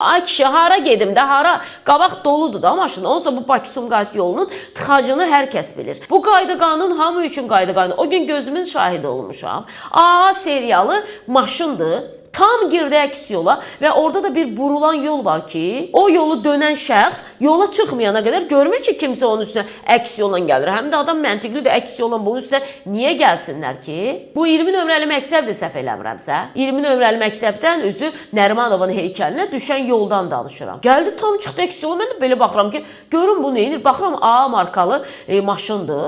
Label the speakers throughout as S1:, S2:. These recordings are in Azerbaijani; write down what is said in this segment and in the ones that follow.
S1: Ay kişi hara gedim də, hara qabaq doludur da maşın. Onsa bu Bakı-Sumqayıt yolunun tıxacını hər kəs bilir. Bu qayda qanun hamı üçün qayda qanun. O gün gözümün şahidi olmuşam. A serialı maşındır. Tam girdi əks yola və orada da bir burulan yol var ki, o yolu dönən şəxs yola çıxmayana qədər görmür ki, kimsə onun üstünə əks yolla gəlir. Həm də adam məntiqlidir, əks yolla bunun üstünə niyə gəlsinlər ki? Bu 20 nömrəli məktəbdir, səhv eləmirəmsə. 20 nömrəli məktəbdən üzü Nərimanovun heykəlinə düşən yoldan danışıram. Gəldi tam çıxdı əks yola, mən də belə baxıram ki, görün bu neyinir? Baxıram A markalı maşındır.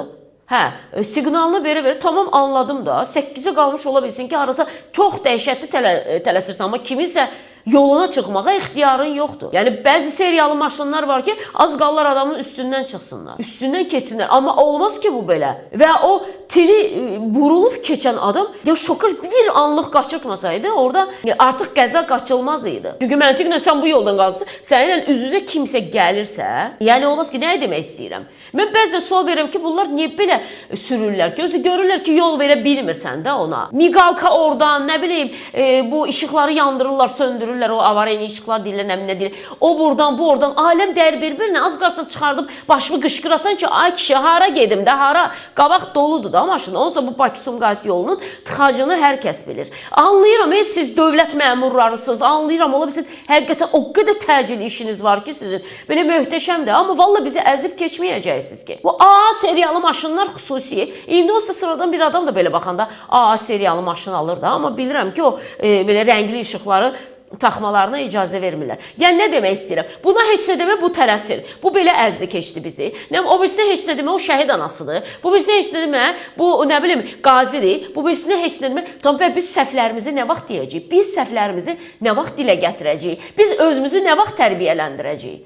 S1: Hə, siqnalını verə-verə tamam anladım da. 8-ə qalmış ola bilsin ki, harasa çox dəhşətli tələsirsən, amma kiminsə yoluna çıxmağa ixtiyarın yoxdur. Yəni bəzi seriyalı maşınlar var ki, az qallar adamın üstündən çıxsınlar. Üstündən keçsinlər. Amma olmaz ki bu belə. Və o tili burulub keçən adam ya şoka bir anlıq qaçırtmasaydı, orada artıq qəza qaçılmaz idi. Çünki məntiqlə sən bu yoldan qalsın, səninlə üz-üzə kimsə gəlirsə, yəni olmaz ki, nə demək istəyirəm? Mən bəzən sual verirəm ki, bunlar niyə belə sürürlər ki? Özü görürlər ki, yol verə bilmirsən də ona. Miqalka oradan, nə bileyim, bu işıqları yandırırlar, söndürürlər, o avariya işıqlar deyirlər, nə deyirlər. O buradan, bu oradan, aləm dəyər bir-birinə az qalsın çıxardıb başımı qışqırasan ki, ay kişi, hara gedim də, hara qabaq doludur da maşın. Onsa bu Bakı-Sumqayıt yolunun tıxacını hər kəs bilir. Anlayıram, siz dövlət məmurlarısınız, anlayıram, ola bilsin, həqiqətən o qədər təcili işiniz var ki sizin. Belə möhtəşəmdir, amma valla bizi əzib keçməyəcəksiniz ki. Bu A seriyalı maşınlar xüsusi. İndi olsa sıradan bir adam da belə baxanda A seriyalı maşın alır da, amma bilirəm ki, o belə rəngli işıqları taxmalarına icazə vermirlər. Yəni nə demək istəyirəm? Buna heç nə demə, bu tələsir. Bu belə əzli keçdi bizi. O birisinə heç nə demə, o şəhid anasıdır. Bu birisinə heç nə demə, bu nə bilim qazidir. Bu birisinə heç nə demə. Tamam, biz səhvlərimizi nə vaxt deyəcəyik? Biz səhvlərimizi nə vaxt dilə gətirəcəyik? Biz özümüzü nə vaxt tərbiyələndirəcəyik?